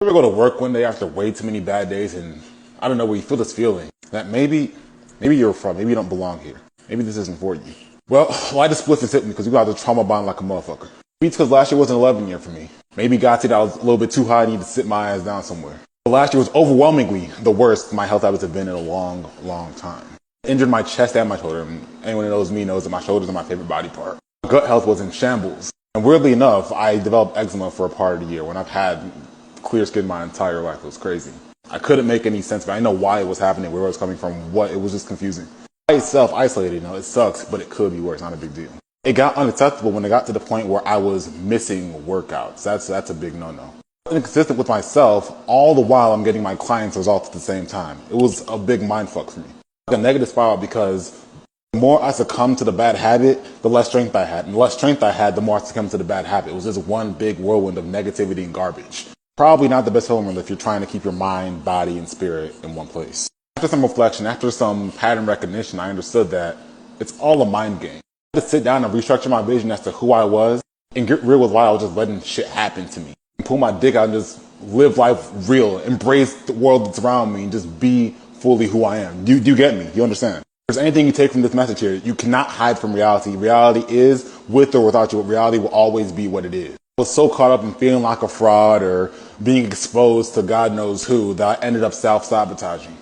ever go to work one day after way too many bad days and I don't know where you feel this feeling that maybe you're from, maybe you don't belong here. Maybe this isn't for you. Well, why the spliff has hit me because we got the trauma bond like a motherfucker. Maybe it's because last year was an 11 year for me. Maybe God said I was a little bit too high and need to sit my ass down somewhere. But last year was overwhelmingly the worst my health habits have been in a long, long time. I injured my chest and my shoulder. And anyone who knows me knows that my shoulders are my favorite body part. My gut health was in shambles. And weirdly enough, I developed eczema for a part of the year when I've had clear skin my entire life. It was crazy. I couldn't make any sense of it. I didn't know why it was happening, where it was coming from, it was just confusing. By itself, isolated, it sucks, but it could be worse, not a big deal. It got unacceptable when it got to the point where I was missing workouts. That's a big no-no. Inconsistent with myself, all the while I'm getting my clients' results at the same time. It was a big mindfuck for me. Like a negative spiral because the more I succumbed to the bad habit, the less strength I had. And the less strength I had, the more I succumbed to the bad habit. It was just one big whirlwind of negativity and garbage. Probably not the best formula if you're trying to keep your mind, body, and spirit in one place. After some reflection, after some pattern recognition, I understood that it's all a mind game. I had to sit down and restructure my vision as to who I was and get real with why I was just letting shit happen to me. And pull my dick out and just live life real, embrace the world that's around me, and just be fully who I am. You get me? You understand? If there's anything you take from this message here, you cannot hide from reality. Reality is, with or without you, reality will always be what it is. I was so caught up in feeling like a fraud or being exposed to God knows who that I ended up self-sabotaging.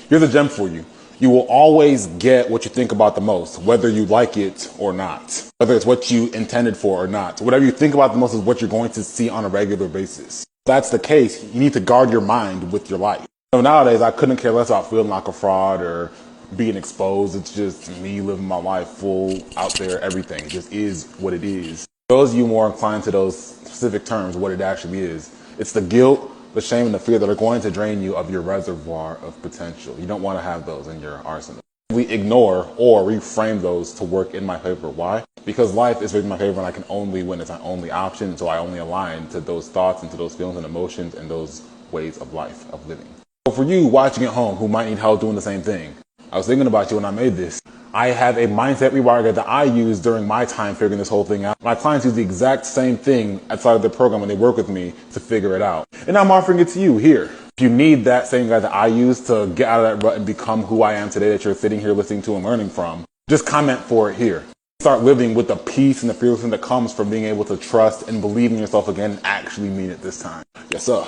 Here's a gem for you. You will always get what you think about the most, whether you like it or not, whether it's what you intended for or not. Whatever you think about the most is what you're going to see on a regular basis. If that's the case, you need to guard your mind with your life. So nowadays, I couldn't care less about feeling like a fraud or being exposed. It's just me living my life full out there, everything. It just is what it is. Those of you more inclined to those specific terms, what it actually is, it's the guilt, the shame, and the fear that are going to drain you of your reservoir of potential. You don't want to have those in your arsenal. We ignore or reframe those to work in my favor. Why? Because life is in my favor and I can only win. It's my only option, so I only align to those thoughts and to those feelings and emotions and those ways of life, of living. So for you watching at home who might need help doing the same thing, I was thinking about you when I made this. I have a Mindset Rewire guide that I use during my time figuring this whole thing out. My clients use the exact same thing outside of their program when they work with me to figure it out. And I'm offering it to you here. If you need that same guide that I use to get out of that rut and become who I am today that you're sitting here listening to and learning from, just comment for it here. Start living with the peace and the fearlessness that comes from being able to trust and believe in yourself again and actually mean it this time. Yes, sir.